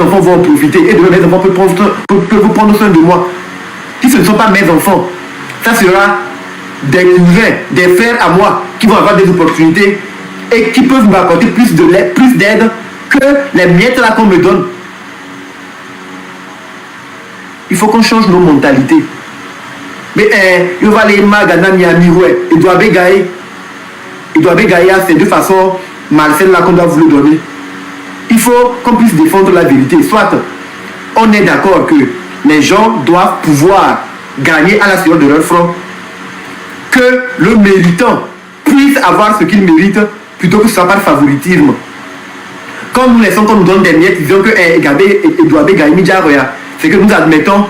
enfants vont en profiter et demain mes enfants peuvent prendre soin de moi. Si ce ne sont pas mes enfants, ça sera des cousins, des frères à moi qui vont avoir des opportunités et qui peuvent m'apporter plus d'aide que les miettes là qu'on me donne. Il faut qu'on change nos mentalités. Mais il va aller Magana Miami, ouais, il doit bégayer c'est de façon malsaine là qu'on doit vous le donner. Il faut qu'on puisse défendre la vérité. Soit on est d'accord que les gens doivent pouvoir gagner à la sueur de leur front, que le méritant puisse avoir ce qu'il mérite plutôt que ce soit par favoritisme. Quand nous laissons qu'on nous donne des miettes, disons que c'est que nous admettons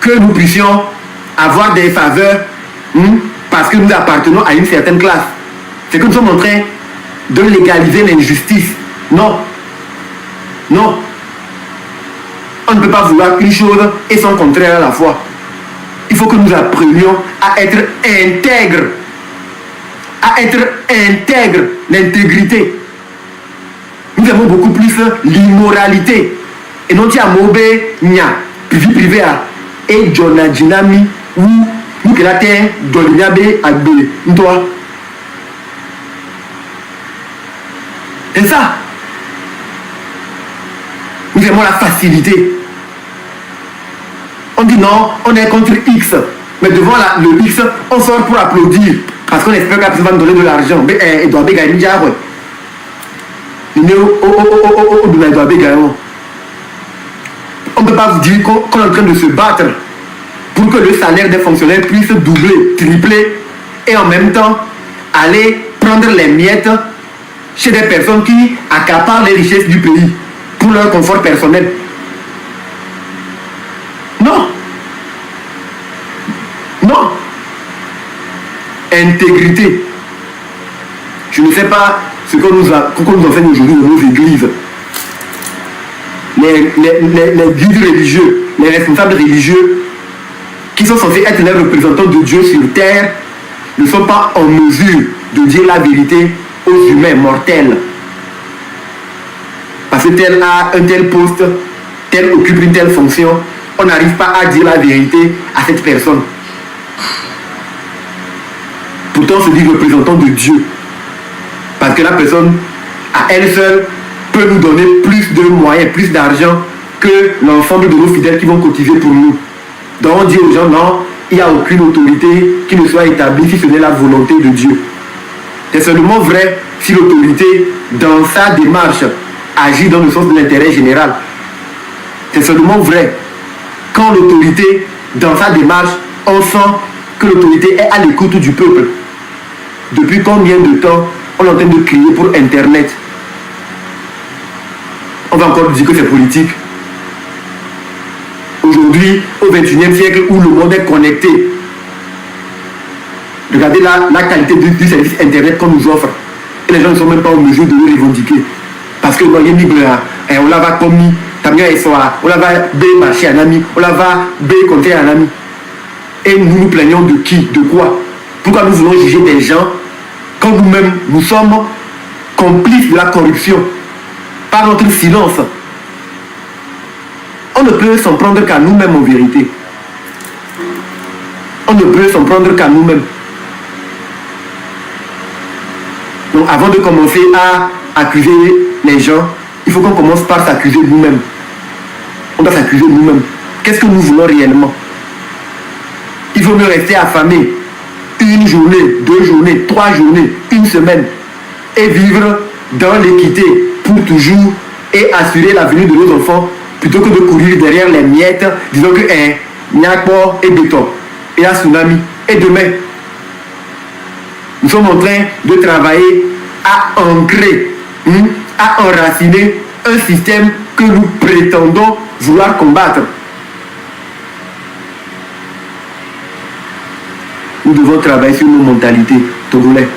que nous puissions avoir des faveurs parce que nous appartenons à une certaine classe. C'est que nous sommes en train de légaliser l'injustice. Non. Non. On ne peut pas vouloir une chose et son contraire à la fois. Il faut que nous apprenions à être intègres. À être intègres. L'intégrité. Nous aimons beaucoup plus l'immoralité. Et non, tu as mobé, nia, vie privée à et Jonah Dynami ou nous que la terre d'Olinabe à B. Toi. C'est ça. Nous aimons la facilité. On dit non, on est contre X. Mais devant le X, on sort pour applaudir. Parce qu'on espère que la personne va nous donner de l'argent. Mais il doit gagner une jarre. On ne peut pas vous dire qu'on est en train de se battre pour que le salaire des fonctionnaires puisse doubler, tripler et en même temps aller prendre les miettes chez des personnes qui accaparent les richesses du pays pour leur confort personnel. Non. Non. Intégrité. Je ne sais pas ce qu'on nous enseigne aujourd'hui dans nos églises. Les guides religieux, les responsables religieux qui sont censés être les représentants de Dieu sur terre ne sont pas en mesure de dire la vérité aux humains mortels. Parce que tel a un tel poste, tel occupe une telle fonction, on n'arrive pas à dire la vérité à cette personne. Pourtant, on se dit représentant de Dieu. Parce que la personne, à elle seule, peut nous donner plus de moyens, plus d'argent que l'ensemble de nos fidèles qui vont cotiser pour nous. Donc on dit aux gens, non, il n'y a aucune autorité qui ne soit établie si ce n'est la volonté de Dieu. C'est seulement vrai si l'autorité, dans sa démarche, agit dans le sens de l'intérêt général. C'est seulement vrai quand l'autorité, dans sa démarche, on sent que l'autorité est à l'écoute du peuple. Depuis combien de temps on est en train de crier pour Internet? On va encore dire que c'est politique. Aujourd'hui, au XXIe siècle où le monde est connecté, regardez la qualité du service Internet qu'on nous offre. Et les gens ne sont même pas en mesure de le revendiquer. Parce que on la va comme on la va B marcher un ami, on la va B compter un ami. Et nous nous plaignons de qui? De quoi? Pourquoi nous voulons juger des gens quand nous-mêmes nous sommes complices de la corruption par notre silence? On ne peut s'en prendre qu'à nous-mêmes en vérité. On ne peut s'en prendre qu'à nous-mêmes. Donc avant de commencer à accuser les gens, il faut qu'on commence par s'accuser nous-mêmes. On doit s'accuser nous-mêmes. Qu'est-ce que nous voulons réellement? Il vaut mieux rester affamé une journée, 2 journées, 3 journées, une semaine et vivre dans l'équité pour toujours et assurer l'avenir de nos enfants plutôt que de courir derrière les miettes, disons que Nyakpo et béton et un tsunami. Et demain, nous sommes en train de travailler à ancrer, à enraciner un système que nous prétendons vouloir combattre. Nous devons travailler sur nos mentalités, Togolais.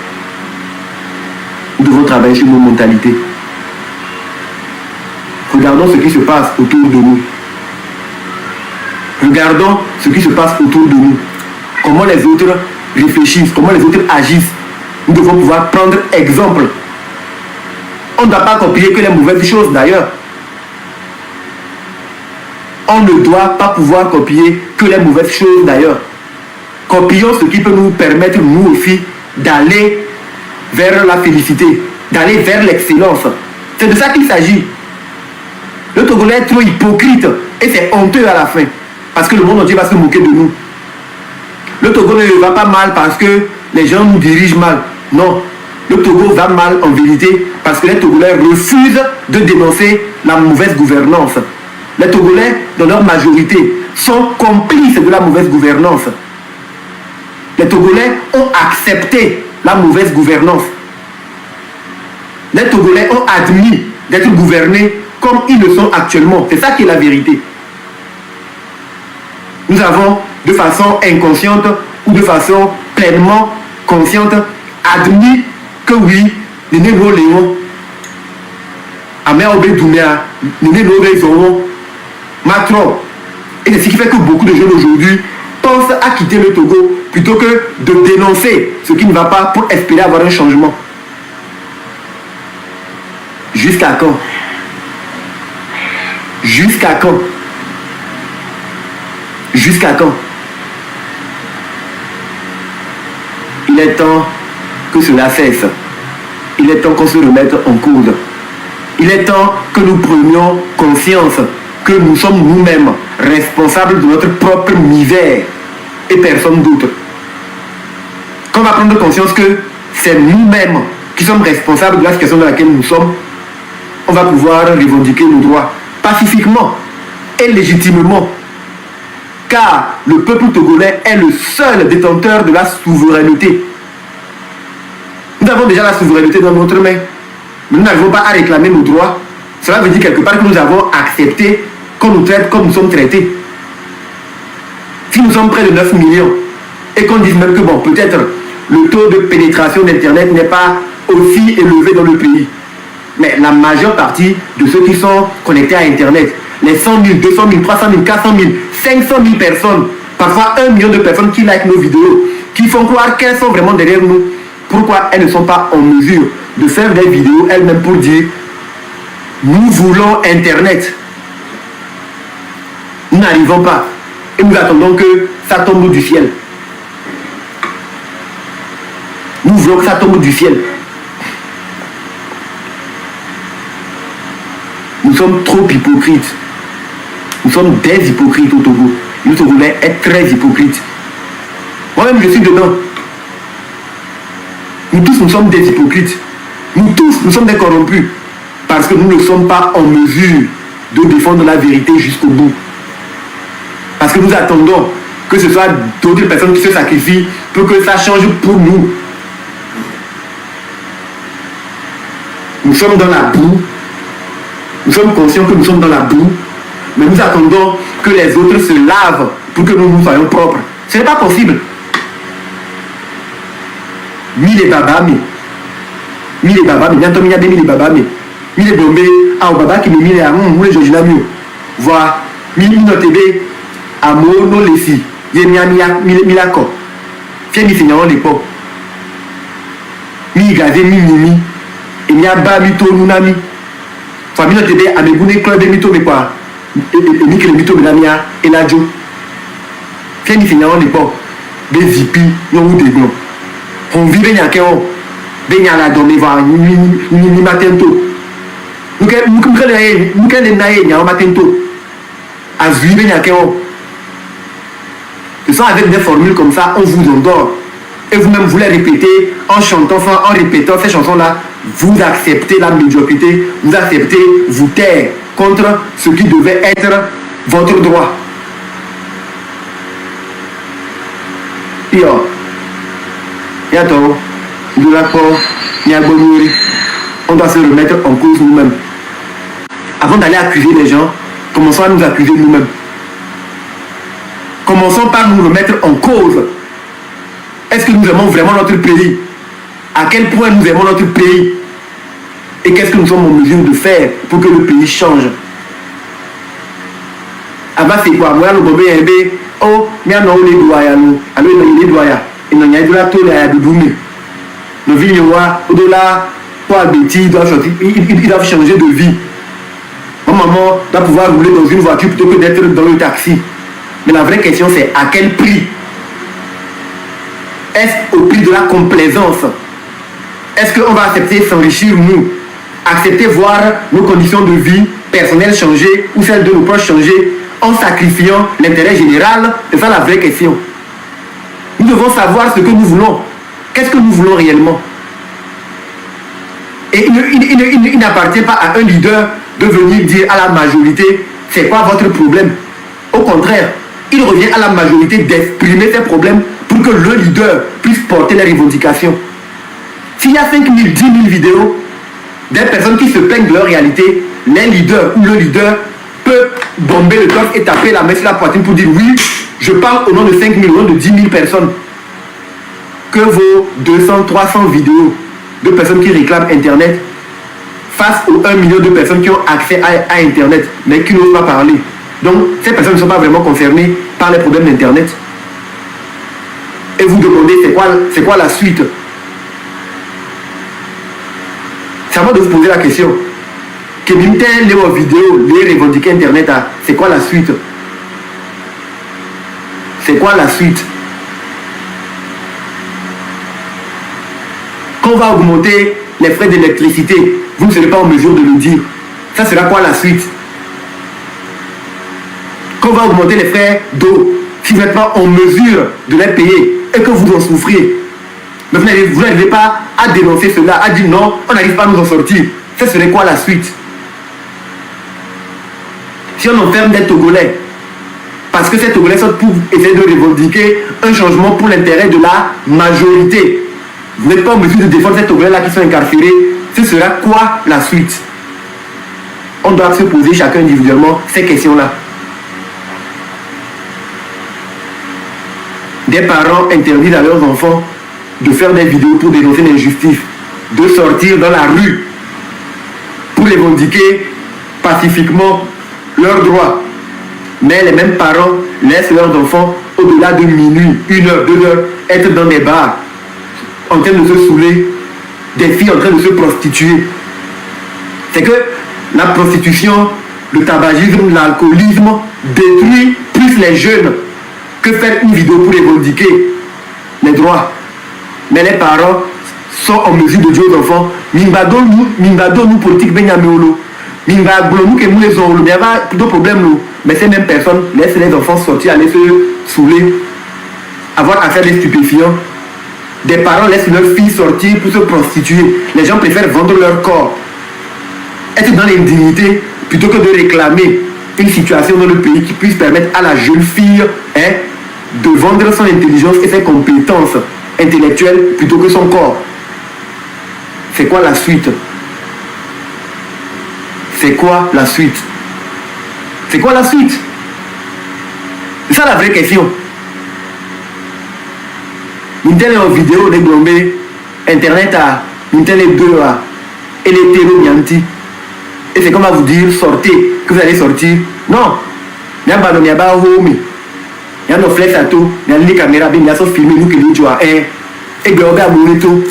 Nous devons travailler sur nos mentalités. Regardons ce qui se passe autour de nous. Regardons ce qui se passe autour de nous. Comment les autres réfléchissent, comment les autres agissent. Nous devons pouvoir prendre exemple. On ne doit pas copier que les mauvaises choses d'ailleurs. On ne doit pas pouvoir copier que les mauvaises choses d'ailleurs. Copions ce qui peut nous permettre, nous aussi, d'aller vers la félicité, d'aller vers l'excellence. C'est de ça qu'il s'agit. Le Togolais est trop hypocrite et c'est honteux à la fin. Parce que le monde entier va se moquer de nous. Le Togo ne va pas mal parce que les gens nous dirigent mal. Non. Le Togo va mal en vérité parce que les Togolais refusent de dénoncer la mauvaise gouvernance. Les Togolais, dans leur majorité, sont complices de la mauvaise gouvernance. Les Togolais ont accepté la mauvaise gouvernance. Les Togolais ont admis d'être gouvernés comme ils le sont actuellement. C'est ça qui est la vérité. Nous avons, de façon inconsciente ou de façon pleinement consciente, admis que oui, Néné Léon, Amé Obé Doumia, Néné Rézon, Macron. Et c'est ce qui fait que beaucoup de jeunes aujourd'hui pensent à quitter le Togo plutôt que de dénoncer ce qui ne va pas pour espérer avoir un changement. Jusqu'à quand? Jusqu'à quand? Jusqu'à quand? Il est temps que cela cesse. Il est temps qu'on se remette en cause. Il est temps que nous prenions conscience que nous sommes nous-mêmes responsables de notre propre misère et personne d'autre. Quand on va prendre conscience que c'est nous-mêmes qui sommes responsables de la situation dans laquelle nous sommes, on va pouvoir revendiquer nos droits pacifiquement et légitimement. Car le peuple togolais est le seul détenteur de la souveraineté. Nous avons déjà la souveraineté dans notre main. Mais nous n'arrivons pas à réclamer nos droits. Cela veut dire quelque part que nous avons accepté qu'on nous traite comme nous sommes traités. Si nous sommes près de 9 millions et qu'on dise même que bon, peut-être le taux de pénétration d'Internet n'est pas aussi élevé dans le pays. Mais la majeure partie de ceux qui sont connectés à Internet, les 100 000, 200 000, 300 000, 400 000, 500 000 personnes, parfois 1 million de personnes qui likent nos vidéos, qui font croire qu'elles sont vraiment derrière nous, pourquoi elles ne sont pas en mesure de faire des vidéos elles-mêmes pour dire nous voulons Internet. Nous n'arrivons pas. Et nous attendons que ça tombe du ciel. Nous voulons que ça tombe du ciel. Nous sommes trop hypocrites. Nous sommes des hypocrites au Togo. Le Togolais est très hypocrite. Moi-même, je suis dedans. Nous tous, nous sommes des hypocrites. Nous tous, nous sommes des corrompus. Parce que nous ne sommes pas en mesure de défendre la vérité jusqu'au bout. Parce que nous attendons que ce soit d'autres personnes qui se sacrifient pour que ça change pour nous. Nous sommes dans la boue. Nous sommes conscients que nous sommes dans la boue. Mais nous attendons que les autres se lavent pour que nous soyons propres. Ce n'est pas possible. Mille babami. Mille babami. Bientôt, il y a des mille babami. Mille bombés. Ah, au baba qui me mille à mon les Georgina mieux. Voir. Mille notébé. À mon non les filles. Yémia mille accords. Fier mi seigneur l'époque. Mi gazé mi mimi. Et mi a bas mi to nunami. Famille notébé à mes bounés club de mito mais quoi. Et mi que le mito me damia et la jo. Fier mi seigneur l'époque. Des zipi, yon ou des blancs. On vit bien qu'un bien la dormir voir ni matin tôt. Nous qu'elle naïe ni matin tôt. À vivre bien qu'un. Ce sont avec des formules comme ça, on vous endort. Et vous-même vous les répétez en chantant, en répétant ces chansons-là. Vous acceptez la médiocrité, vous acceptez vous taire contre ce qui devait être votre droit. Yo. Yato, de l'accord, Niagbonuri, on doit se remettre en cause nous-mêmes. Avant d'aller accuser les gens, commençons à nous accuser nous-mêmes. Commençons par nous remettre en cause. Est-ce que nous aimons vraiment notre pays? À quel point nous aimons notre pays? Et qu'est-ce que nous sommes en mesure de faire pour que le pays change? Avant c'est quoi? Moi, le bobé est oh, mais non, les doigts, alors les doigts. Et non, il y a de la tôle à Doudoumé. Nos vies, au-delà, quoi, Betty, ils doivent changer de vie. Moi, maman doit pouvoir rouler dans une voiture plutôt que d'être dans le taxi. Mais la vraie question, c'est à quel prix? Est-ce au prix de la complaisance? Est-ce qu'on va accepter s'enrichir, nous? Accepter voir nos conditions de vie personnelles changer ou celles de nos proches changer en sacrifiant l'intérêt général? C'est ça la vraie question. Nous devons savoir ce que nous voulons. Qu'est-ce que nous voulons réellement? Et il n'appartient pas à un leader de venir dire à la majorité c'est quoi votre problème. Au contraire, il revient à la majorité d'exprimer ses problèmes pour que le leader puisse porter les revendications. S'il y a 5 000, 10 000 vidéos des personnes qui se plaignent de leur réalité, les leaders ou le leader peut bomber le torse et taper la main sur la poitrine pour dire oui, je parle au nom de 5 000, au nom de 10 000 personnes. Que vos 200, 300 vidéos de personnes qui réclament Internet face aux 1 million de personnes qui ont accès à Internet, mais qui n'osent pas parler. Donc, ces personnes ne sont pas vraiment concernées par les problèmes d'Internet. Et vous demandez, c'est quoi la suite? C'est à moi de vous poser la question. Que Mintel, les vidéos, les revendiquer Internet, c'est quoi la suite? C'est quoi la suite? Quand on va augmenter les frais d'électricité, vous ne serez pas en mesure de le dire. Ça sera quoi la suite? Quand on va augmenter les frais d'eau, si vous n'êtes pas en mesure de les payer et que vous en souffrez, mais vous n'arrivez pas à dénoncer cela, à dire non, on n'arrive pas à nous en sortir. Ça serait quoi la suite? Si on enferme des Togolais, parce que ces Togolais sont pour essayer de revendiquer un changement pour l'intérêt de la majorité, vous n'êtes pas en mesure de défendre ces Togolais-là qui sont incarcérés, ce sera quoi la suite? On doit se poser chacun individuellement ces questions-là. Des parents interdisent à leurs enfants de faire des vidéos pour dénoncer l'injustice, de sortir dans la rue pour revendiquer pacifiquement leurs droits. Mais les mêmes parents laissent leurs enfants au-delà de minuit, 1 heure, 2 heures, être dans des bars, en train de se saouler, des filles en train de se prostituer. C'est que la prostitution, le tabagisme, l'alcoolisme détruit plus les jeunes que faire une vidéo pour revendiquer les droits. Mais les parents sont en mesure de dire aux enfants, Mimbado nous politique benyameolo. Mimbado nous que nous les ont, il y a d'autres problèmes. Mais ces mêmes personnes laissent les enfants sortir, aller se saouler, avoir affaire des stupéfiants. Des parents laissent leurs filles sortir pour se prostituer. Les gens préfèrent vendre leur corps, être dans l'indignité, plutôt que de réclamer une situation dans le pays qui puisse permettre à la jeune fille de vendre son intelligence et ses compétences intellectuelles plutôt que son corps. C'est quoi la suite? C'est quoi la suite? C'est quoi la suite? C'est ça la vraie question. Mintel est en vidéo de Gombe, Internet à Mintel est 2 et les terreaux Nianti. Et c'est comme à vous dire, sortez, que vous allez sortir. Non, il y a un il y a home, il y a nos flex à tout, il y a les caméras, il y a son filmé, nous qui les jouons, et bien on va mourir tout.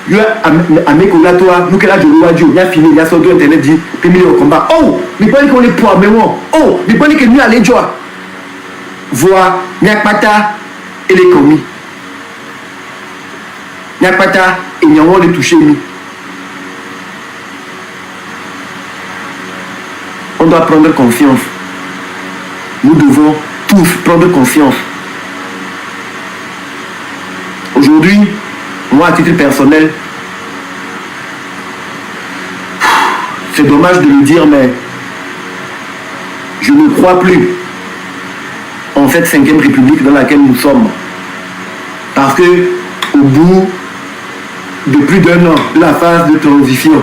Il y a un mec là, toi, nous qui la jouons, il y a filmé, il y a son deux Internet dit, puis il y a au combat. Oh, mais pas qu'on est poids, mais bon. Oh, mais pas que nous allons jouer. Voir, il y a Pata et les commis. Il y a Pata et il y a on les toucher, lui. On doit prendre confiance. Nous devons tous prendre confiance. Aujourd'hui, moi à titre personnel, c'est dommage de le dire, mais je ne crois plus en cette 5e République dans laquelle nous sommes. Parce que au bout de plus d'1 an de la phase de transition,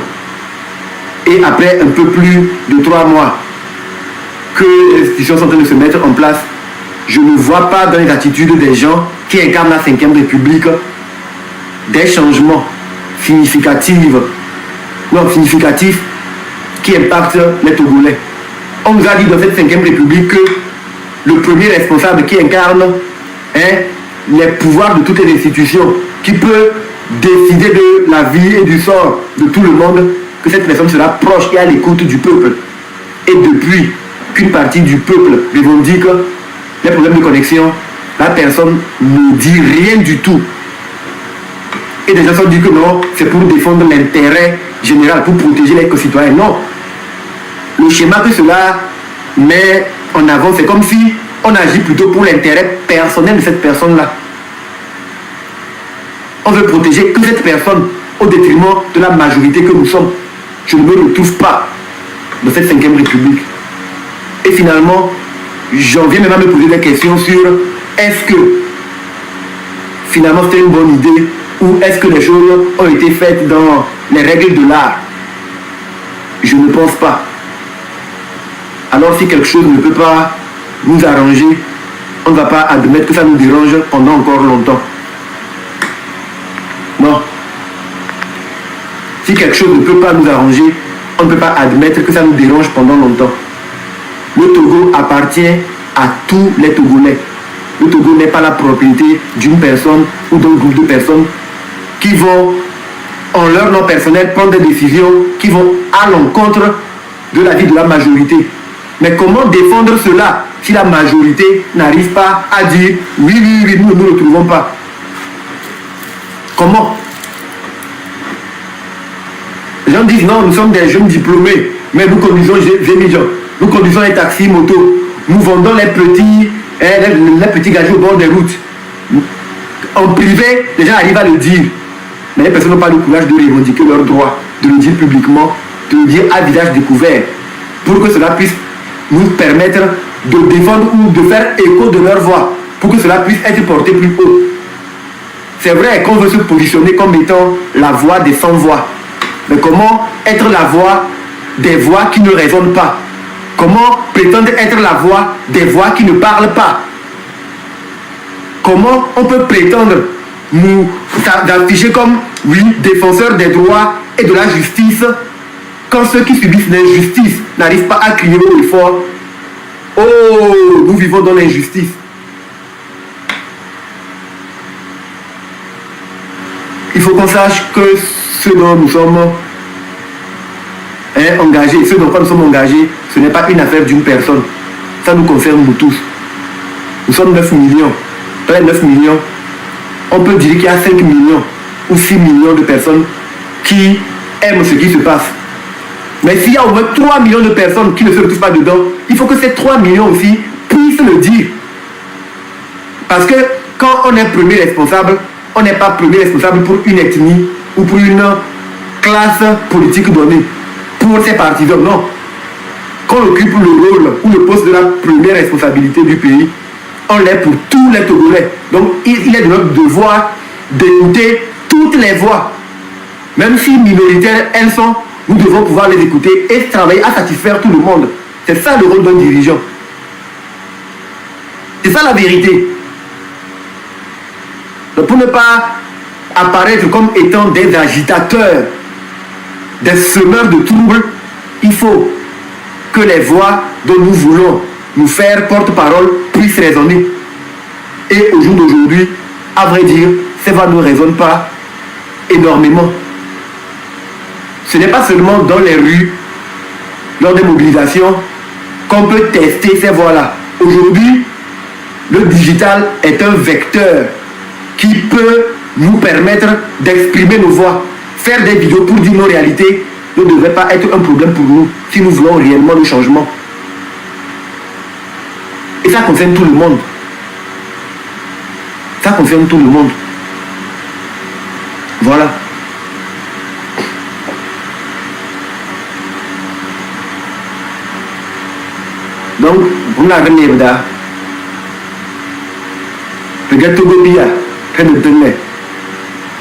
et après un peu plus de 3 mois que les institutions sont en train de se mettre en place, je ne vois pas dans les attitudes des gens qui incarnent la 5e République des changements significatifs qui impactent les Togolais. On nous a dit dans cette 5e République que le premier responsable qui incarne les pouvoirs de toutes les institutions, qui peut décider de la vie et du sort de tout le monde, que cette personne sera proche et à l'écoute du peuple. Et depuis qu'une partie du peuple revendique les problèmes de connexion, la personne ne dit rien du tout. Et des gens sont dit que non, c'est pour défendre l'intérêt général, pour protéger les concitoyens. Non. Le schéma que cela met en avant, c'est comme si on agit plutôt pour l'intérêt personnel de cette personne-là. On veut protéger que cette personne au détriment de la majorité que nous sommes. Je ne me retrouve pas dans cette 5e République. Et finalement, j'en viens même à me poser des questions sur est-ce que finalement c'était une bonne idée ou est-ce que les choses ont été faites dans les règles de l'art. Je ne pense pas. Alors si quelque chose ne peut pas nous arranger, on ne va pas admettre que ça nous dérange pendant encore longtemps. Non. Si quelque chose ne peut pas nous arranger, on ne peut pas admettre que ça nous dérange pendant longtemps. Le Togo appartient à tous les Togolais. Le Togo n'est pas la propriété d'une personne ou d'un groupe de personnes qui vont, en leur nom personnel, prendre des décisions qui vont à l'encontre de la vie de la majorité. Mais comment défendre cela si la majorité n'arrive pas à dire oui, nous ne nous retrouvons pas? Comment? Les gens disent non, nous sommes des jeunes diplômés, mais nous conduisons des gens. Nous conduisons les taxis, motos. Nous vendons les petits gâteaux au bord des routes. En privé, les gens arrivent à le dire. Mais les personnes n'ont pas le courage de revendiquer leurs droits, de le dire publiquement, de le dire à visage découvert, pour que cela puisse nous permettre de défendre ou de faire écho de leur voix, pour que cela puisse être porté plus haut. C'est vrai qu'on veut se positionner comme étant la voix des sans-voix. Mais comment être la voix des voix qui ne résonnent pas? Comment prétendre être la voix des voix qui ne parlent pas? Comment on peut prétendre nous afficher comme, oui, défenseurs des droits et de la justice, quand ceux qui subissent l'injustice n'arrivent pas à crier haut et fort, oh, nous vivons dans l'injustice. Il faut qu'on sache que ce dont nous sommes engagés, ce dont nous sommes engagés, ce n'est pas une affaire d'une personne. Ça nous concerne nous tous. Nous sommes 9 millions. Dans les 9 millions, on peut dire qu'il y a 5 millions ou 6 millions de personnes qui aiment ce qui se passe. Mais s'il y a au moins 3 millions de personnes qui ne se retrouvent pas dedans, il faut que ces 3 millions aussi puissent le dire. Parce que quand on est premier responsable, on n'est pas premier responsable pour une ethnie ou pour une classe politique donnée. Pour ces partisans, non. Quand on occupe le rôle ou le poste de la première responsabilité du pays, on l'est pour tous les Togolais. Donc il est de notre devoir d'écouter toutes les voix. Même si minoritaires elles sont, nous devons pouvoir les écouter et travailler à satisfaire tout le monde. C'est ça le rôle d'un dirigeant. C'est ça la vérité. Donc pour ne pas apparaître comme étant des agitateurs, des semeurs de troubles, il faut que les voix dont nous voulons nous faire porte-parole puissent résonner. Et au jour d'aujourd'hui, à vrai dire, ces voix ne résonnent pas énormément. Ce n'est pas seulement dans les rues, lors des mobilisations, qu'on peut tester ces voix-là. Aujourd'hui, le digital est un vecteur qui peut nous permettre d'exprimer nos voix. Faire des vidéos pour dire nos réalités ne devrait pas être un problème pour nous si nous voulons réellement le changement. Et ça concerne tout le monde. Ça concerne tout le monde. Voilà. Donc, vous n'avez pas d'âge. Peut-être que vous avez un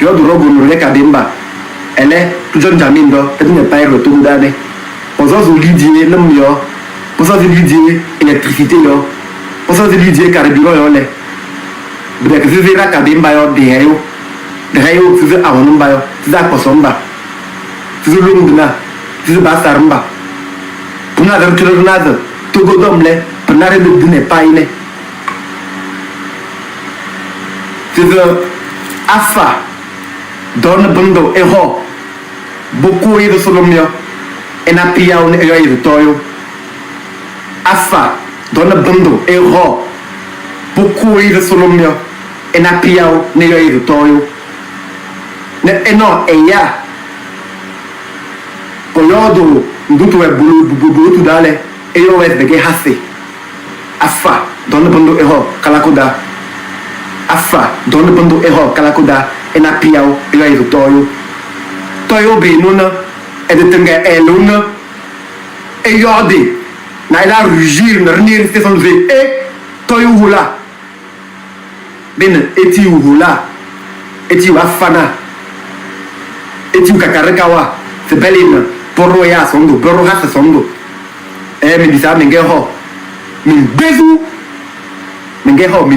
je vais vous dire que elle est tout jeune jamine, elle n'est pas le tout d'année. On s'en dit l'homme, on s'en dit l'électricité, on s'en dit carburant. Mais que c'est la cademba de Hayo, de Hayo, c'est à Onumba, c'est à Kosomba, c'est le Lungna, c'est le Bassaramba. Pour n'avoir que le Naz, Togo d'Omle, pour n'arrêter de ne pas y aller. C'est le Afa. Don Bundo et Ho, beaucoup de Solomia, et Napia on Toyo, Afa, donne bando, et ro, beaucoup de solomio, et na piao, ne yo de toyo. Et non, et ya, koyodo, ndutu e bulu tu dale, et yo es bege hase. Afa, donne bando, et ro, kalakoda. Afa, donne bando, et ro, kalakoda, et na piao, et yo de toyo. Toyo benuna, et de tenga eluna, et yode. Na ila rugir na renir se son ve toyo hula ben eti hula eti wa fana eti kakarekawa se belina porro ya sondo porro ha sondo me disa menge ho min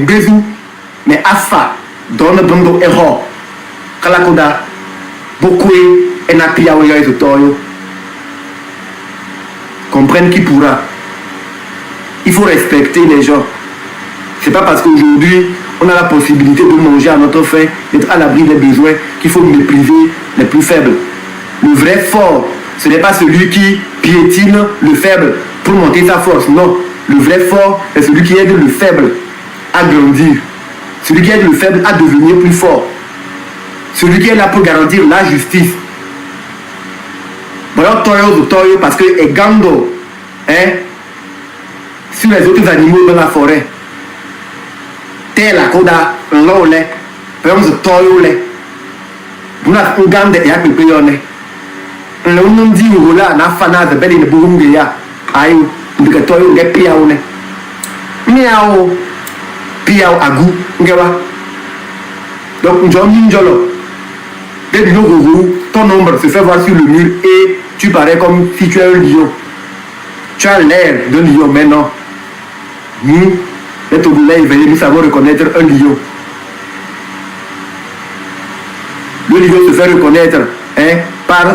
bezu me afa dona dondo ho kala koda bokwe ena pia wa yo toyo comprenne qui pourra. Il faut respecter les gens. C'est pas parce qu'aujourd'hui, on a la possibilité de manger à notre faim, d'être à l'abri des besoins, qu'il faut mépriser les plus faibles. Le vrai fort, ce n'est pas celui qui piétine le faible pour monter sa force. Non. Le vrai fort est celui qui aide le faible à grandir. Celui qui aide le faible à devenir plus fort. Celui qui est là pour garantir la justice. Voilà, toyo, parce que Egando, sur les autres animaux dans la forêt, tel la koda, l'ole, par exemple, toyo, vous n'avez pas de et à peu près, le nom dit ou là, n'a pas de belle et de bourumia, aïe, de toyo, de piaone, miao, piao à goût, donc, John Jolo, dès que ton ombre se fait voir sur le mur et tu parais comme si tu es un lion. Tu as l'air d'un lion, mais non. Nous, les Togolais éveillés, nous savons reconnaître un lion. Le lion se fait reconnaître par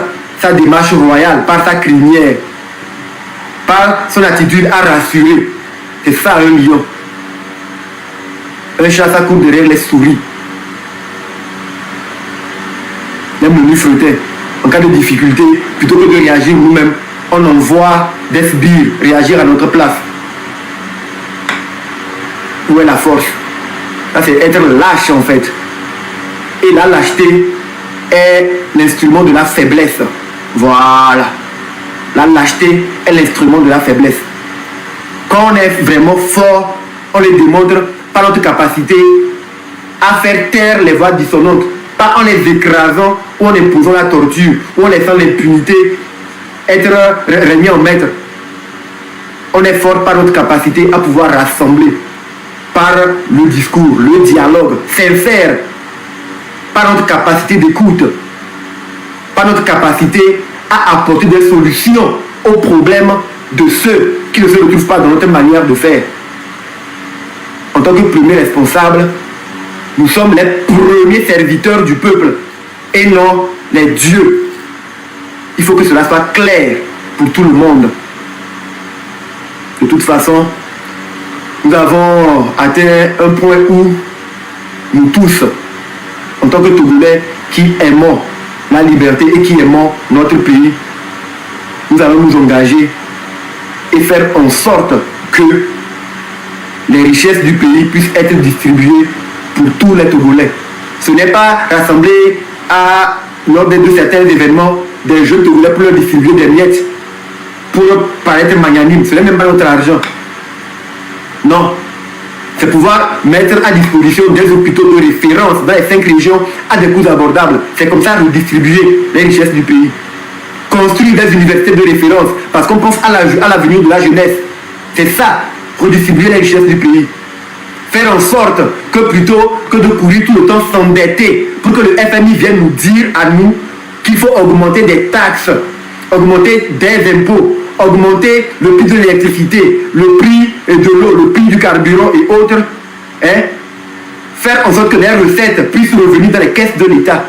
sa démarche royale, par sa crinière, par son attitude à rassurer. C'est ça un lion. Un chat, ça court derrière les souris. Les menus fruités. En cas de difficulté, plutôt que de réagir nous-mêmes, on envoie des sbires réagir à notre place. Où est la force? Ça, c'est être lâche en fait. Et la lâcheté est l'instrument de la faiblesse. Voilà. La lâcheté est l'instrument de la faiblesse. Quand on est vraiment fort, on le démontre par notre capacité à faire taire les voix dissonantes. Pas en les écrasant ou en imposant la torture ou en laissant l'impunité être remis en maître. On est fort par notre capacité à pouvoir rassembler, par le discours, le dialogue sincère, par notre capacité d'écoute, par notre capacité à apporter des solutions aux problèmes de ceux qui ne se retrouvent pas dans notre manière de faire. En tant que premier responsable, nous sommes les premiers serviteurs du peuple et non les dieux. Il faut que cela soit clair pour tout le monde. De toute façon, nous avons atteint un point où nous tous, en tant que Togolais qui aimons la liberté et qui aimons notre pays, nous allons nous engager et faire en sorte que les richesses du pays puissent être distribuées pour tous les Togolais. Ce n'est pas rassembler lors de certains événements des jeunes Togolais pour leur distribuer des miettes, pour paraître magnanime. Ce n'est même pas notre argent. Non. C'est pouvoir mettre à disposition des hôpitaux de référence dans les 5 régions à des coûts abordables. C'est comme ça redistribuer les richesses du pays. Construire des universités de référence parce qu'on pense à l'avenir de la jeunesse. C'est ça, redistribuer les richesses du pays. Faire en sorte que plutôt que de courir tout le temps s'endetter pour que le FMI vienne nous dire à nous qu'il faut augmenter des taxes, augmenter des impôts, augmenter le prix de l'électricité, le prix de l'eau, le prix du carburant et autres, faire en sorte que les recettes puissent revenir dans les caisses de l'État.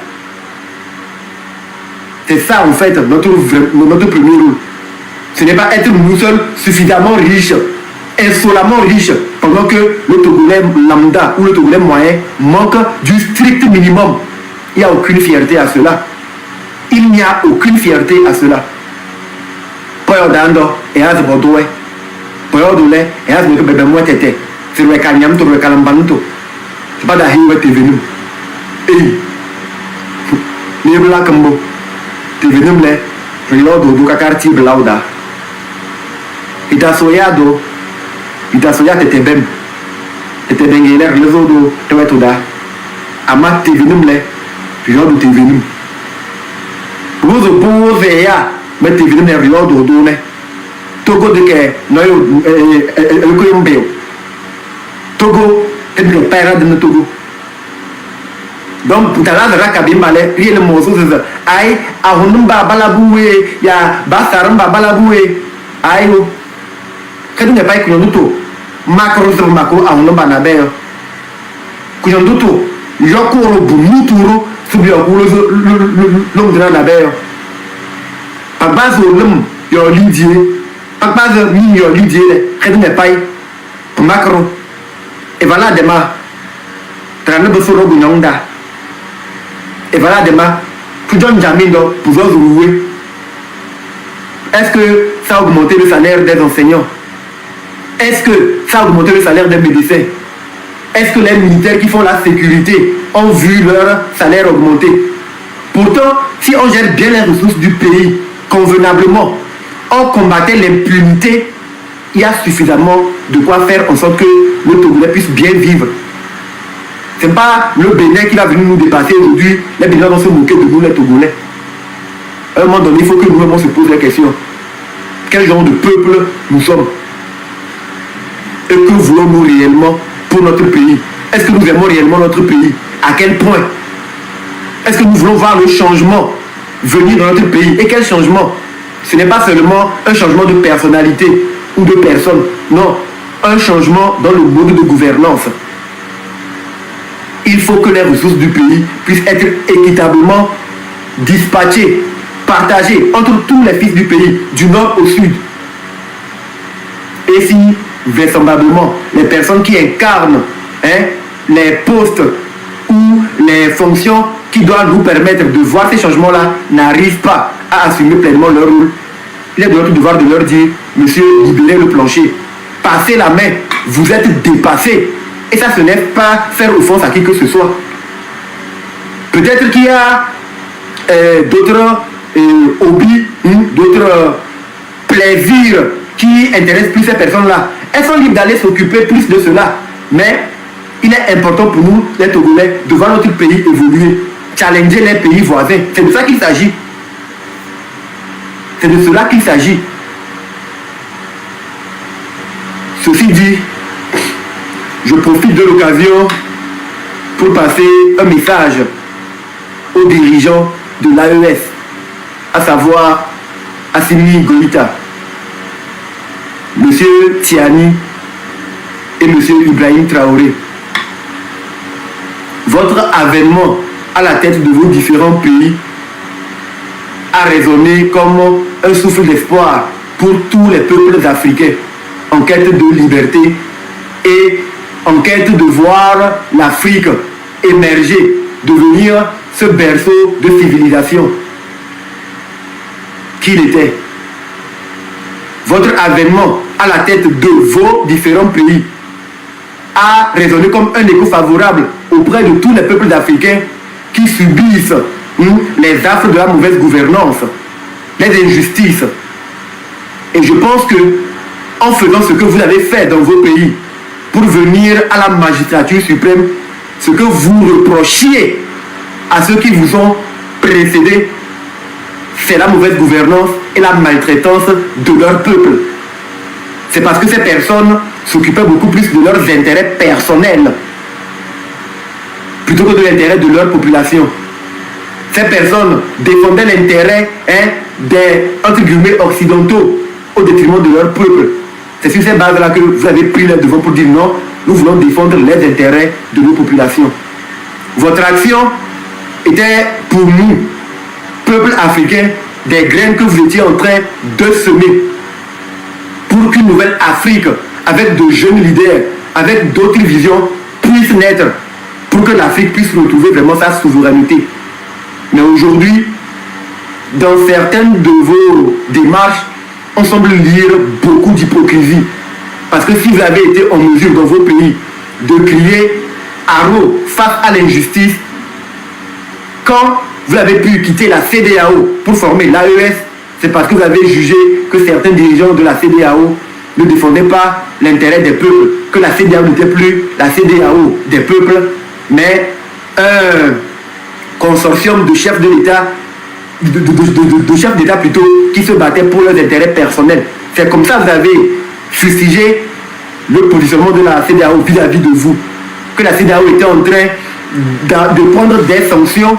C'est ça en fait notre premier rôle. Ce n'est pas être nous seuls suffisamment riches, insolemment riches, pendant que le Togolais lambda ou le Togolais moyen manque du strict minimum. Il n'y a aucune fierté à cela. Il n'y a aucune fierté à cela. Poi andando e a Zimbabwe, Pour y et à ce moment bébé moi t'étais. C'est le kanyam, le kalambanto. C'est pas d'ailleurs où t'es venu. Et, les blancs comme moi, t'es venu me les, je l'ai dit, du quartier blauda. Il t'a soyado, t'étais bien. T'étais bien, les autres, t'es tout là. Ama t'es venu me les, je l'ai dit, t'es venu. Vous opposez à, mais t'es venu me les, je l'ai dit, Togo de que noyo le koyombeo Togo est le père de Togo donc pour la raka bimbale il le mozo c'est ay ahunumba balaboué ya basarumba balaboué ayo kadu ne pai kunoto makro sur mako ahunumba na beyo kunoto yokoro bunuturo subi okulo l'homme de la beyo pa base l'homme yo lidier pas de million l'idée que ne pas macro et voilà demain trane de solo bunyonda et voilà demain tout John Jamindo pour jouer. Est-ce que ça a augmenté le salaire des enseignants? Est-ce que ça a augmenté le salaire des médecins? Est-ce que les militaires qui font la sécurité ont vu leur salaire augmenter? Pourtant, si on gère bien les ressources du pays convenablement, on combattait l'impunité, il y a suffisamment de quoi faire en sorte que le Togolais puisse bien vivre. Ce n'est pas le Bénin qui va venir nous dépasser aujourd'hui. Les Béninois vont se moquer de nous, les Togolais. À un moment donné, il faut que nous-mêmes on se pose la question. Quel genre de peuple nous sommes? Et que voulons-nous réellement pour notre pays? Est-ce que nous aimons réellement notre pays? À quel point? Est-ce que nous voulons voir le changement venir dans notre pays? Et quel changement? Ce n'est pas seulement un changement de personnalité ou de personne. Non, un changement dans le mode de gouvernance. Il faut que les ressources du pays puissent être équitablement dispatchées, partagées entre tous les fils du pays, du nord au sud. Et si, vraisemblablement, les personnes qui incarnent les postes ou les fonctions qui doivent nous permettre de voir ces changements-là n'arrivent pas à assumer pleinement leur rôle, il est de notre devoir de leur dire, monsieur, libérez le plancher, passez la main, vous êtes dépassés. Et ça, ce n'est pas faire offense à qui que ce soit. Peut-être qu'il y a d'autres hobbies, d'autres plaisirs qui intéressent plus ces personnes-là. Elles sont libres d'aller s'occuper plus de cela. Mais il est important pour nous, les Togolais, de voir notre pays évoluer, challenger les pays voisins. C'est de ça qu'il s'agit. C'est de cela qu'il s'agit. Ceci dit, je profite de l'occasion pour passer un message aux dirigeants de l'AES, à savoir Assimi Goïta, M. Tiani et M. Ibrahim Traoré. Votre avènement à la tête de vos différents pays a résonné comme un souffle d'espoir pour tous les peuples africains en quête de liberté et en quête de voir l'Afrique émerger, devenir ce berceau de civilisation qu'il était. Votre avènement à la tête de vos différents pays a résonné comme un écho favorable auprès de tous les peuples africains qui subissent les affres de la mauvaise gouvernance, les injustices. Et je pense que en faisant ce que vous avez fait dans vos pays pour venir à la magistrature suprême, ce que vous reprochiez à ceux qui vous ont précédés, c'est la mauvaise gouvernance et la maltraitance de leur peuple. C'est parce que ces personnes s'occupaient beaucoup plus de leurs intérêts personnels plutôt que de l'intérêt de leur population. Ces personnes défendaient l'intérêt des, entre guillemets, occidentaux au détriment de leur peuple. C'est sur ces bases-là que vous avez pris le devant pour dire non, nous voulons défendre les intérêts de nos populations. Votre action était pour nous, peuple africain, des graines que vous étiez en train de semer pour qu'une nouvelle Afrique, avec de jeunes leaders, avec d'autres visions, puisse naître, pour que l'Afrique puisse retrouver vraiment sa souveraineté. Mais aujourd'hui, dans certaines de vos démarches, on semble lire beaucoup d'hypocrisie. Parce que si vous avez été en mesure dans vos pays de crier haro face à l'injustice, quand vous avez pu quitter la CEDEAO pour former l'AES, c'est parce que vous avez jugé que certains dirigeants de la CEDEAO ne défendaient pas l'intérêt des peuples, que la CEDEAO n'était plus la CEDEAO des peuples, mais un consortium de chefs de l'État, de chefs d'État plutôt, qui se battaient pour leurs intérêts personnels. C'est comme ça que vous avez fustigé le positionnement de la CEDEAO vis-à-vis de vous, que la CEDEAO était en train de prendre des sanctions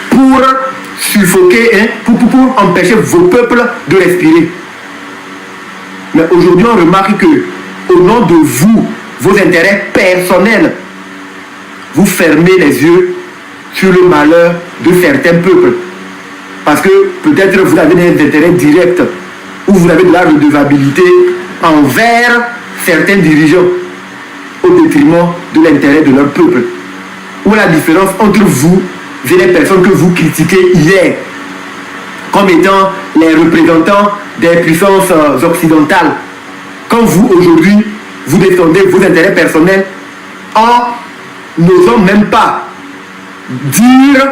pour suffoquer, pour empêcher vos peuples de respirer. Mais aujourd'hui, on remarque que, au nom de vous, vos intérêts personnels, vous fermez les yeux sur le malheur de certains peuples. Parce que peut-être vous avez des intérêts directs ou vous avez de la redevabilité envers certains dirigeants au détriment de l'intérêt de leur peuple. Où la différence entre vous et les personnes que vous critiquez hier comme étant les représentants des puissances occidentales, quand vous aujourd'hui vous défendez vos intérêts personnels en n'osant même pas dire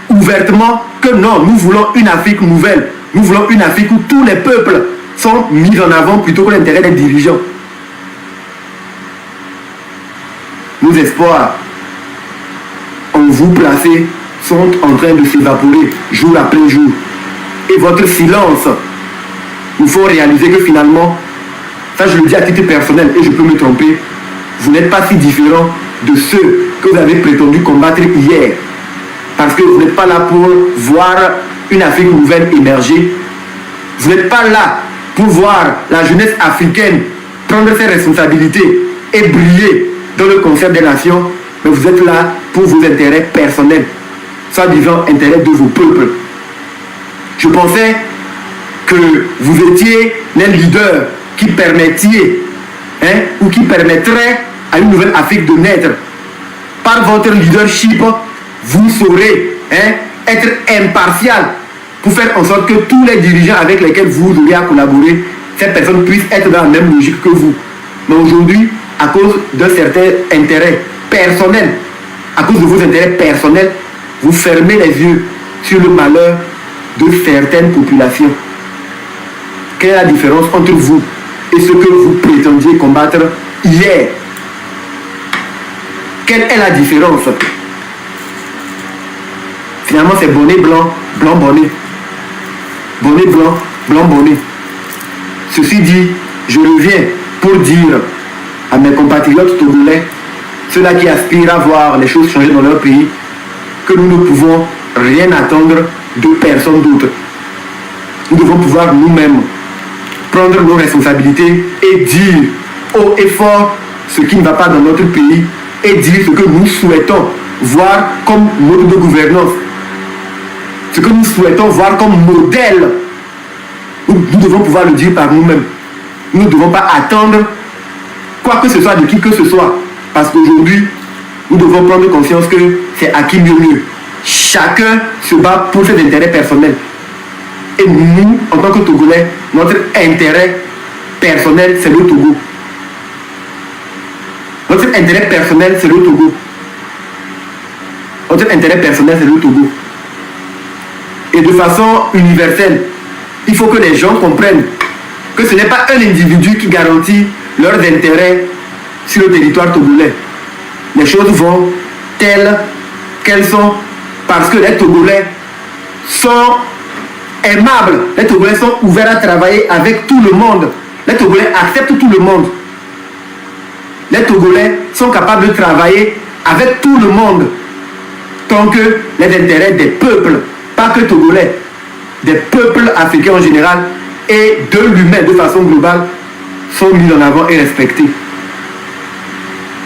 ouvertement que non, nous voulons une Afrique nouvelle, nous voulons une Afrique où tous les peuples sont mis en avant plutôt que l'intérêt des dirigeants. Nos espoirs en vous placés sont en train de s'évaporer jour après jour. Et votre silence nous faut réaliser que finalement, ça je le dis à titre personnel et je peux me tromper, vous n'êtes pas si différent de ceux que vous avez prétendu combattre hier. Parce que vous n'êtes pas là pour voir une Afrique nouvelle émerger. Vous n'êtes pas là pour voir la jeunesse africaine prendre ses responsabilités et briller dans le concert des nations. Mais vous êtes là pour vos intérêts personnels, soi-disant intérêts de vos peuples. Je pensais que vous étiez les leaders qui permettiez ou qui permettraient à une nouvelle Afrique de naître. Par votre leadership, vous saurez être impartial pour faire en sorte que tous les dirigeants avec lesquels vous aurez à collaborer, ces personnes puissent être dans la même logique que vous. Mais aujourd'hui, à cause d'un certain intérêt personnel, à cause de vos intérêts personnels, vous fermez les yeux sur le malheur de certaines populations. Quelle est la différence entre vous et ce que vous prétendiez combattre hier? Quelle est la différence? Finalement, c'est bonnet blanc, blanc bonnet. Bonnet blanc, blanc bonnet. Ceci dit, je reviens pour dire à mes compatriotes togolais, ceux-là qui aspirent à voir les choses changer dans leur pays, que nous ne pouvons rien attendre de personne d'autre. Nous devons pouvoir nous-mêmes prendre nos responsabilités et dire haut et fort ce qui ne va pas dans notre pays et dire ce que nous souhaitons voir comme mode de gouvernance, ce que nous souhaitons voir comme modèle. Nous devons pouvoir le dire par nous-mêmes. Nous ne devons pas attendre quoi que ce soit de qui que ce soit. Parce qu'aujourd'hui, nous devons prendre conscience que c'est à qui mieux. Chacun se bat pour ses intérêts personnels. Et nous, en tant que Togolais, notre intérêt personnel, c'est le Togo. Notre intérêt personnel, c'est le Togo. Notre intérêt personnel, c'est le Togo. Et de façon universelle, il faut que les gens comprennent que ce n'est pas un individu qui garantit leurs intérêts sur le territoire togolais. Les choses vont telles qu'elles sont parce que les Togolais sont aimables. Les Togolais sont ouverts à travailler avec tout le monde. Les Togolais acceptent tout le monde. Les Togolais sont capables de travailler avec tout le monde tant que les intérêts des peuples, pas que Togolais, des peuples africains en général et de l'humain de façon globale sont mis en avant et respectés.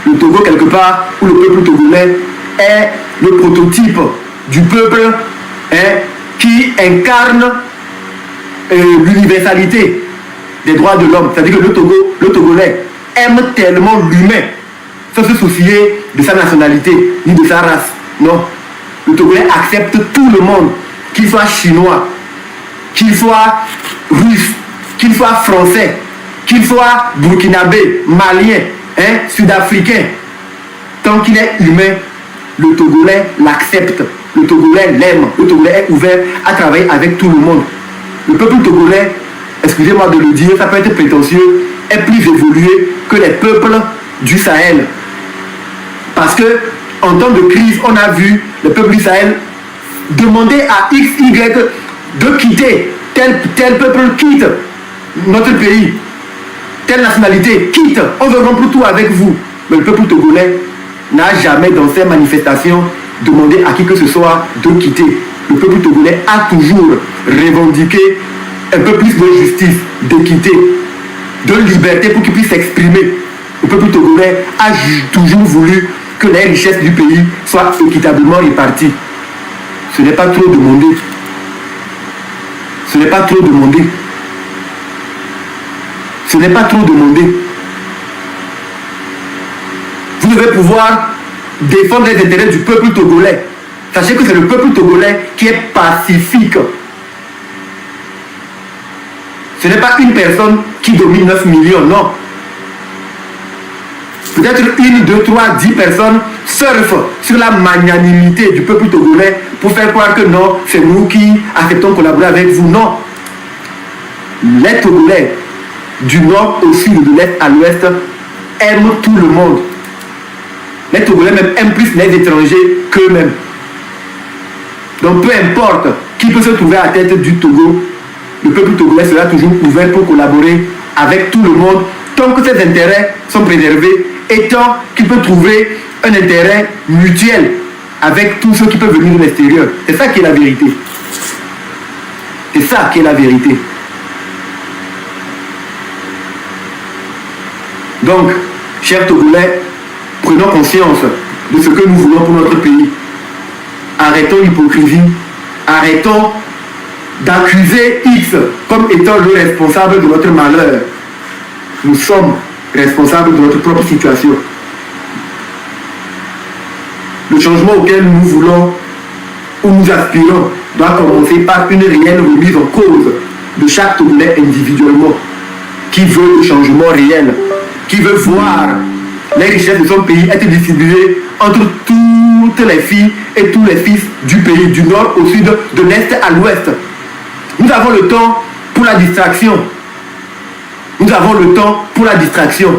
Le Togo, quelque part, où le peuple togolais est le prototype du peuple qui incarne l'universalité des droits de l'homme. C'est-à-dire que le Togolais aime tellement l'humain sans se soucier de sa nationalité ni de sa race. Non. Le Togolais accepte tout le monde, qu'il soit chinois, qu'il soit russe, qu'il soit français, qu'il soit burkinabé, malien, sud-africain, tant qu'il est humain, le Togolais l'accepte, le Togolais l'aime, le Togolais est ouvert à travailler avec tout le monde. Le peuple togolais, excusez-moi de le dire, ça peut être prétentieux, est plus évolué que les peuples du Sahel. Parce que en temps de crise, on a vu le peuple du Sahel demander à XY de quitter, tel peuple quitte notre pays, telle nationalité quitte, on veut rompre tout avec vous. Mais le peuple togolais n'a jamais dans ses manifestations demandé à qui que ce soit de quitter. Le peuple togolais a toujours revendiqué un peu plus de justice, d'équité, de liberté pour qu'il puisse s'exprimer. Le peuple togolais a toujours voulu que les richesses du pays soient équitablement réparties. Ce n'est pas trop demandé. Ce n'est pas trop demandé. Ce n'est pas trop demandé. Vous devez pouvoir défendre les intérêts du peuple togolais. Sachez que c'est le peuple togolais qui est pacifique. Ce n'est pas une personne qui domine 9 millions, non. Peut-être 1, 2, 3, 10 personnes surfent sur la magnanimité du peuple togolais pour faire croire que non, c'est nous qui acceptons collaborer avec vous. Non. Les Togolais, du nord au sud, de l'est à l'ouest, aiment tout le monde. Les Togolais même aiment plus les étrangers qu'eux-mêmes. Donc peu importe qui peut se trouver à la tête du Togo, le peuple togolais sera toujours ouvert pour collaborer avec tout le monde tant que ses intérêts sont préservés et tant qu'il peut trouver un intérêt mutuel avec tous ceux qui peuvent venir de l'extérieur. C'est ça qui est la vérité. C'est ça qui est la vérité. Donc, chers Togolais, prenons conscience de ce que nous voulons pour notre pays. Arrêtons l'hypocrisie, arrêtons d'accuser X comme étant le responsable de notre malheur. Nous sommes responsables de notre propre situation. Le changement auquel nous voulons ou nous aspirons doit commencer par une réelle remise en cause de chaque Togolais individuellement, qui veut le changement réel, qui veut voir les richesses de son pays être distribuées entre toutes les filles et tous les fils du pays, du nord au sud, de l'est à l'ouest. Nous avons le temps pour la distraction. Nous avons le temps pour la distraction.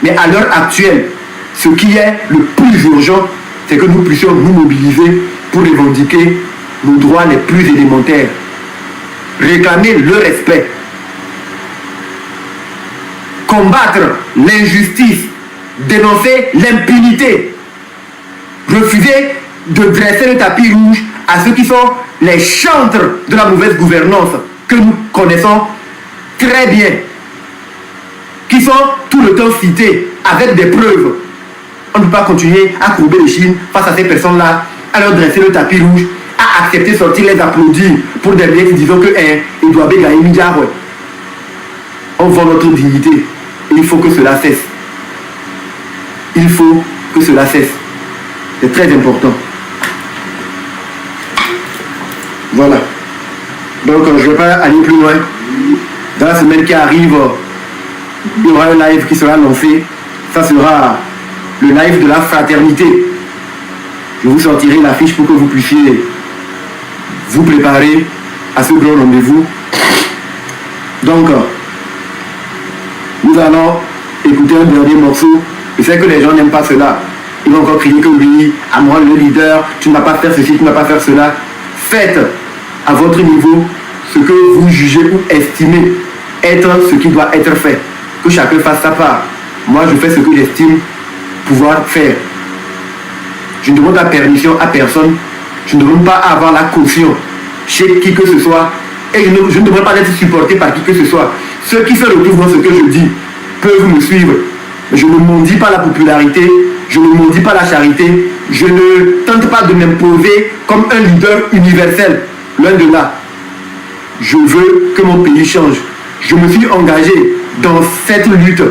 Mais à l'heure actuelle, ce qui est le plus urgent, c'est que nous puissions nous mobiliser pour revendiquer nos droits les plus élémentaires. Réclamer le respect. Combattre l'injustice. Dénoncer l'impunité. Refuser de dresser le tapis rouge à ceux qui sont les chantres de la mauvaise gouvernance que nous connaissons très bien, qui sont tout le temps cités avec des preuves. On ne peut pas continuer à courber les chines face à ces personnes-là, à leur dresser le tapis rouge, à accepter de sortir les applaudir pour des biens qui disent que il doit bien gagner milliard. On vend notre dignité et il faut que cela cesse. Il faut que cela cesse. C'est très important. Voilà. Donc je ne vais pas aller plus loin. Dans la semaine qui arrive, il y aura un live qui sera lancé. Ça sera le live de la fraternité. Je vous sortirai l'affiche pour que vous puissiez vous préparer à ce grand rendez-vous. Donc, nous allons écouter un dernier morceau. Je sais que les gens n'aiment pas cela. Ils vont encore crier que oui, à moi le leader, tu ne vas pas faire ceci, tu ne vas pas faire cela. Faites à votre niveau ce que vous jugez ou estimez être ce qui doit être fait. Que chacun fasse sa part. Moi, je fais ce que j'estime pouvoir faire. Je ne demande la permission à personne. Je ne demande pas à avoir la caution chez qui que ce soit. Et je ne demande pas d'être supporté par qui que ce soit. Ceux qui se retrouvent dans ce que je dis peuvent me suivre. Je ne maudis pas la popularité. Je ne maudis pas la charité. Je ne tente pas de m'imposer comme un leader universel. Loin de là. Je veux que mon pays change. Je me suis engagé dans cette lutte,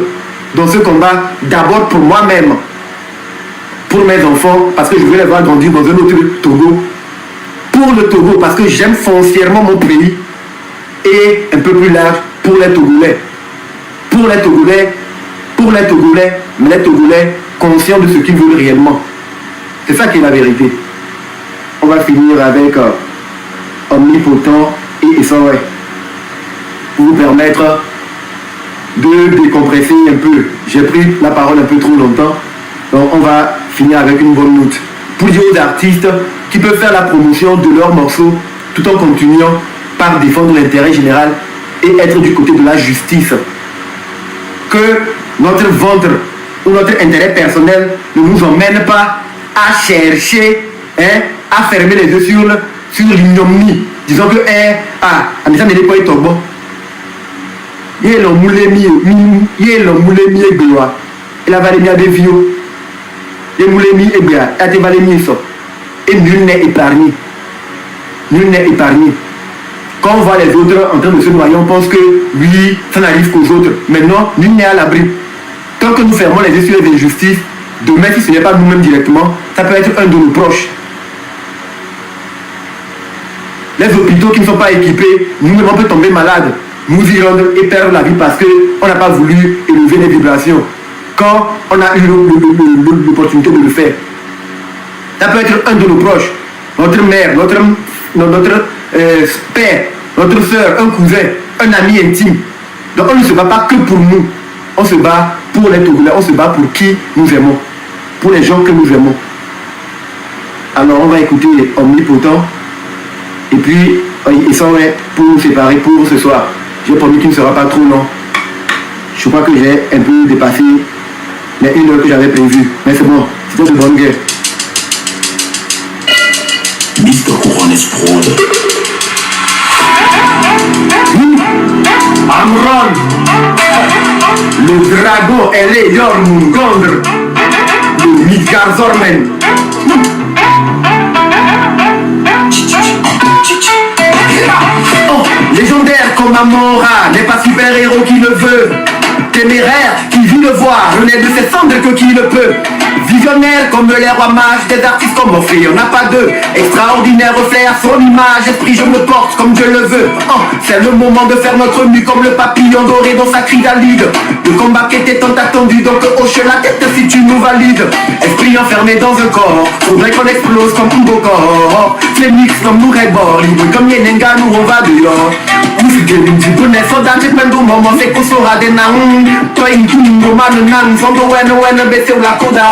dans ce combat, d'abord pour moi-même, pour mes enfants, parce que je veux les voir grandir dans un autre Togo, pour le Togo, parce que j'aime foncièrement mon pays, et un peu plus large, pour les Togolais. pour les Togolais, mais les Togolais conscients de ce qu'ils veulent réellement. C'est ça qui est la vérité. On va finir avec Omnipotent et Essaway pour vous permettre de décompresser un peu. J'ai pris la parole un peu trop longtemps, donc on va finir avec une bonne note. Pour dire aux artistes qui peuvent faire la promotion de leurs morceaux tout en continuant par défendre l'intérêt général et être du côté de la justice. Que notre ventre ou notre intérêt personnel ne nous emmène pas à chercher, à fermer les yeux sur l'ignominie. Disons que, à mes amis, les poètes sont bons. Il y a le moulemi, et gloire. Il a valé des vieux. Il y a moulemi et gloire. Il a été valé ça. Et nul n'est épargné. Nul n'est épargné. Quand on voit les autres en train de se noyer, on pense que oui, ça n'arrive qu'aux autres. Mais non, nul n'est à l'abri. Tant que nous fermons les yeux sur les injustices, demain, si ce n'est pas nous-mêmes directement, ça peut être un de nos proches. Les hôpitaux qui ne sont pas équipés, nous-mêmes on peut tomber malade, nous y rendre et perdre la vie parce qu'on n'a pas voulu élever les vibrations quand on a eu l'opportunité de le faire. Ça peut être un de nos proches, notre mère, notre père, notre soeur, un cousin, un ami intime. Donc on ne se bat pas que pour nous, on se bat pour les Togolais, on se bat pour qui nous aimons, pour les gens que nous aimons. Alors on va écouter Omnipotent et puis ils sont pour nous séparer pour ce soir. J'ai promis qu'il ne sera pas trop long. Je crois que j'ai un peu dépassé les 1 heure que j'avais prévue. Mais c'est bon, c'était de bonne guerre. Mr. Couronnes Prod. Amron, le dragon, elle est Yormungondre, le Midgard Zormen. Oh, légendaire comme Amora, n'est pas super-héros qui le veut. Téméraire qui vit le voir, renaît de ses cendres que qui le peut. Visionnaire comme les rois mages, des artistes comme Orphée, on n'a pas deux. Extraordinaire flair, son image, esprit je me porte comme Dieu le veut. Oh, c'est le moment de faire notre mue comme le papillon doré dans sa chrysalide. Le combat qui était tant attendu, donc hoche la tête si tu nous valides. Esprit enfermé dans un corps, faudrait qu'on explose comme un beau corps. Phoenix comme nous Rebor, libre comme Yenenga, nous on va dehors. Vous faites une petite bonne soldat, tu prends du moment, c'est qu'on saura des nains. Toi, une toune, man, nan, sans de baisser la coda.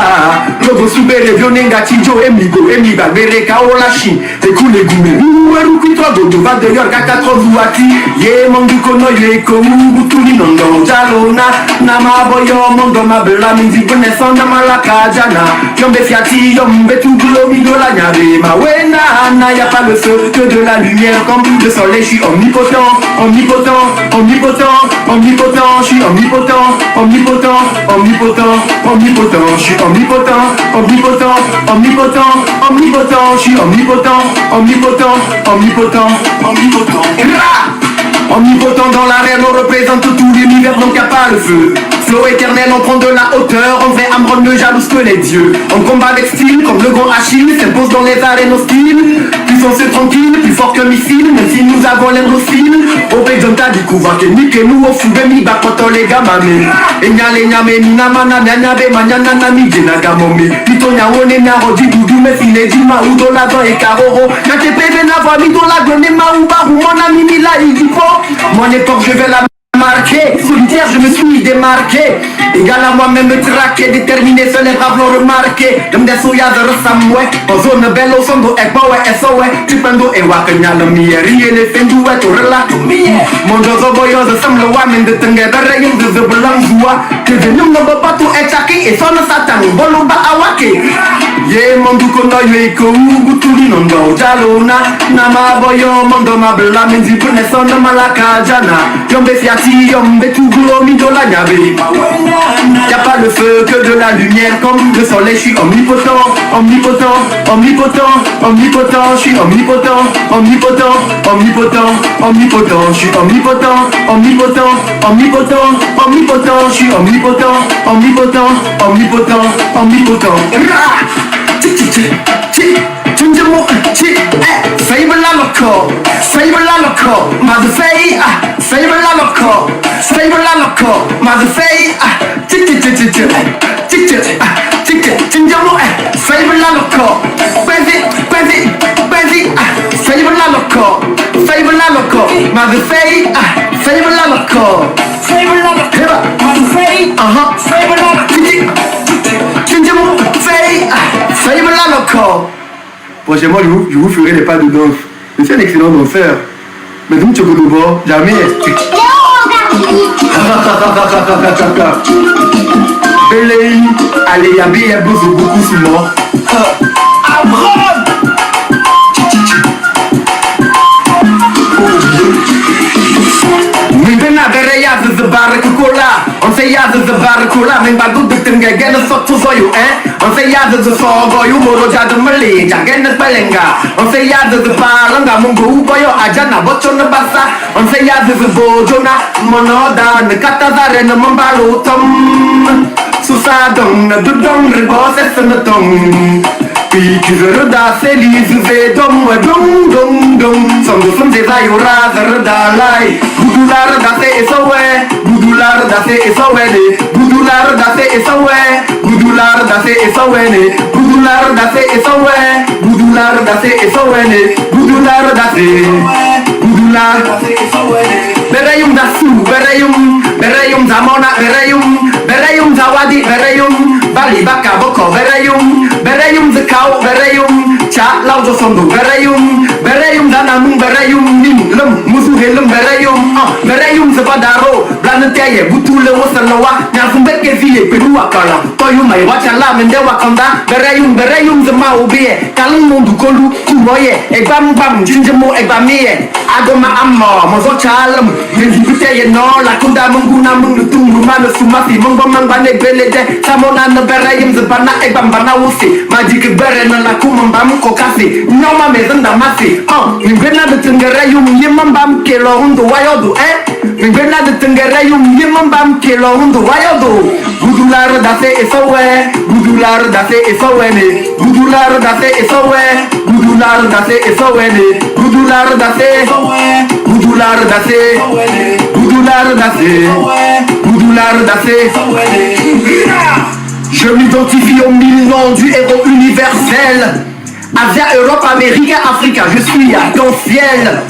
Logo subere vionenga chijo emigo emiga bereka olashi ekule gume uweru kwitwa do va de yorka 4 zuati ye mondu kono ye ko ubutuli nondo jalona na maboyo mondo mabela minzi bone sonda malaka jana yombe fiati yombe tugulo midola nyare ma wena na y a pas le feu que de la lumière comme le soleil je suis omnipotent omnipotent omnipotent omnipotent je suis omnipotent omnipotent omnipotent omnipotent je suis omnipotent omnipotent, omnipotent, omnipotent, je suis omnipotent, omnipotent, omnipotent, omnipotent. Omnipotent dans l'arène, on représente tout l'univers, donc y'a pas le feu. Flow éternel, on prend de la hauteur, en vrai Amron ne jalouse que les dieux. On combat avec style, comme le grand Achille, s'impose dans les arènes hostiles. Puissance tranquille, plus fort qu'un missile, même si nous avons l'air hostile. Au Béjonta du couvent, que nique-nous au fou de mi bakoto les gamame. Et nyale nyame, minamana, nyanyabe, manyanana, mi jenagamome. Pito nyawone, nyarodi, doudou, me file, dima, udo, ladan et karoro. Nyate peve, nava, mido, ladan, nema, uba, ou mon ami, mila, idipo. Mon époque, je vais la marquer. Solitaire, je me suis démarqué. Égal à moi-même traqué, déterminé, seul les braves l'ont remarqué. Dem des soya de ressamoué. En zone belle au son do ekpo ouais SOE. Tripendo et wakanya le miye. Rie les fendu ouais to relato miye. Mon dozo boyo de sam le wamen de tenge berreyin de belang joie. Que de num no batu et chaki et son satan. Boluba awake. Ye mondu kono yeko ubutuli nondo jalona. Nama boyo mondo mabla menzi pune son malaka jana. Yombe fiati yombe tugulo midola nyabe. Y'a pas le feu que de la lumière comme le soleil, je suis omnipotent, omnipotent, omnipotent, omnipotent, je suis omnipotent, omnipotent, omnipotent, omnipotent, je suis omnipotent, omnipotent, omnipotent, omnipotent, je suis omnipotent, omnipotent, omnipotent, omnipotent. Faible la loco, favor la loco, motherfucker, favor la loco, favor la loco, motherfucker, tinjamo, favor la loco, Benzi, favor la loco, motherfucker, favor la loco, favor la loco, tinjamo, favor la loco. Prochainement, je vous ferai des pas de danse. Je suis un excellent danseur. Mais donc, tu connais pas, jamais. Belay, allez, y'a beaucoup souvent. Mingana bere ya the barracola, on say ya the barracola, men bagu de tinga gena sot to you, on say ya the sogo, you moro jadu mali, jagena balenga, on say ya the paranga mungu boyo ajana, bochona basa, on say ya the bojona, monoda, the katazare na mambalo tom, susadong, na dudong, ribos, and the tongue. Puis tu veux redasser l'isouvé, dom, Som du som zeza yo razer dalai. Budular dase esawe, budular dase esawene, budular dase esawe, budular dase esawene, budular dase esawe, budular dase esawene, budular dase, budular dase esawene. Bereyum dasu, bereyum zamona, bereyum zawadi, bereyum bali baka boko, bereyum zekau, bereyum cha lauzo sondu, bereyum danamung, bereyum ning lem musu helem, bereyum zebadaro, blaneteye butule wasalawa, nyafumbeke vile pedua kala, toyu mai wachala mende wakanda, bereyum zema ubie, kalung mundu kolu kumoye, egbam jinjemo egbamiye, agoma amma mozo chalem, menjibuteye no la kunda munguna mungutungu mano sumasi, mungo mangane belede, samona na bereyum zebana egbam bana wusi, majik bere na la kumambam kokasi, nyoma mezenda masi, Mingena de tengerayum yimambam kelo hundo wayodo, Mingena de tengerayum yimambam kelo hundo wayodo. Budular dase esawe, budular dase esawene, budular dase esawe, budular dase esawene, budular dase, budular dase, budular dase, budular dase. Je m'identifie au mille noms du héros universel. Asia, Europe, Amérique, Afrique, je suis arc-en-ciel.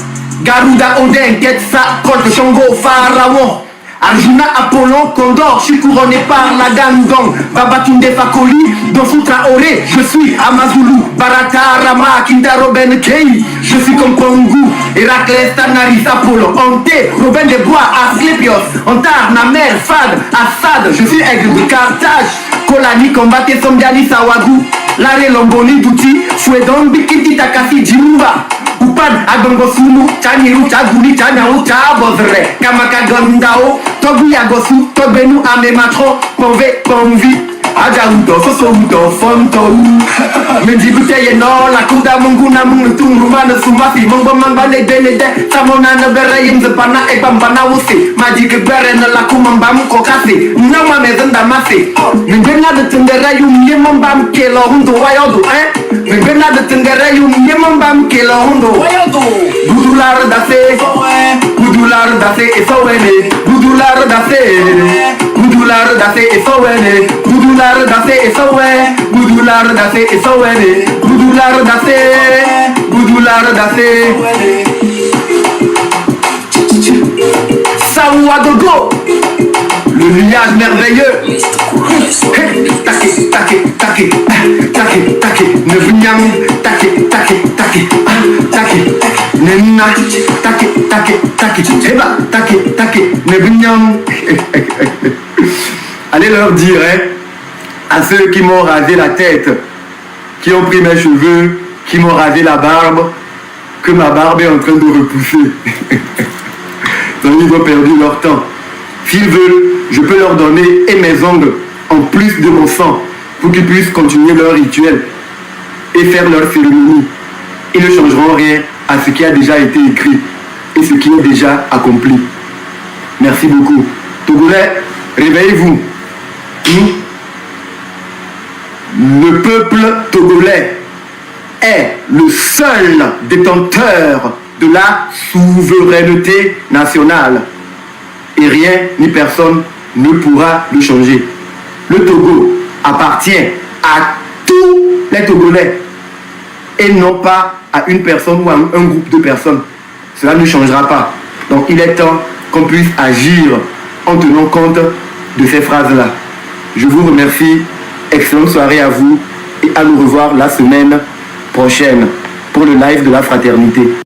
Garuda, Odin, Ketsa, Colt, Shango, Pharaon. Arjuna, Apollon, Condor, je suis couronné par la Gangon. Babatunde Fakoli, Dofu Traoré, je suis Amazulu. Barata, Rama, Kintaro, Ben Kei, je suis comme Kongu. Héraclès, Tanaris, Apollo, Ante, Robin des Bois, Asclepios, Antar, Namer, Fad, Assad, je suis aigle de Carthage. Kolani, Combaté, Sombiani, Sawagu. Lare Lomboni, Duti, Fouedon, Bikiti, Takasi, Jimba. Upan, Agongo Sunu, Chaniru, Chaguni, Chanao, Chabozre, Kamaka Gondao, Togu Yagosu, Tobenu, Amematro, Pove, Pomvi, Ajarudo, Sosorudo, Fonto, Menjibuteye no, la Kuda Munguna Mungutum, Rumana Sumasi, Mongo Mambane Benede, Samona Bereyim, the Pana, Ebambana Wusi, Magic Beren, la Kumambam Kokasi, Nama Mezenda Masi, Mingena de Tenderayum, Yemambam, Kelo Hundo, Wayodo, Mingena de Tenderayum, Yemambam, Kelo Hundo, Budular dase, budular dase, esawene, budular dase, budular dase, esawene, budular dase, esawe, budular dase, esawene, budular dase, budular dase. Saouagogo, le nuage merveilleux. Take, take, take, take, take, ne vignam, take, take, take, take, nena, take, take, take, eba, take, take, ne vignam. Allez leur dire, à ceux qui m'ont rasé la tête, qui ont pris mes cheveux, qui m'ont rasé la barbe, que ma barbe est en train de repousser. Ils ont perdu leur temps. S'ils veulent, je peux leur donner et mes ongles en plus de mon sang pour qu'ils puissent continuer leur rituel et faire leur cérémonie. Ils ne changeront rien à ce qui a déjà été écrit et ce qui est déjà accompli. Merci beaucoup. Togolais, réveillez-vous. Le peuple togolais est le seul détenteur de la souveraineté nationale. Et rien ni personne ne pourra le changer. Le Togo appartient à tous les Togolais et non pas à une personne ou à un groupe de personnes. Cela ne changera pas. Donc il est temps qu'on puisse agir en tenant compte de ces phrases-là. Je vous remercie. Excellente soirée à vous et à nous revoir la semaine prochaine pour le live de la fraternité.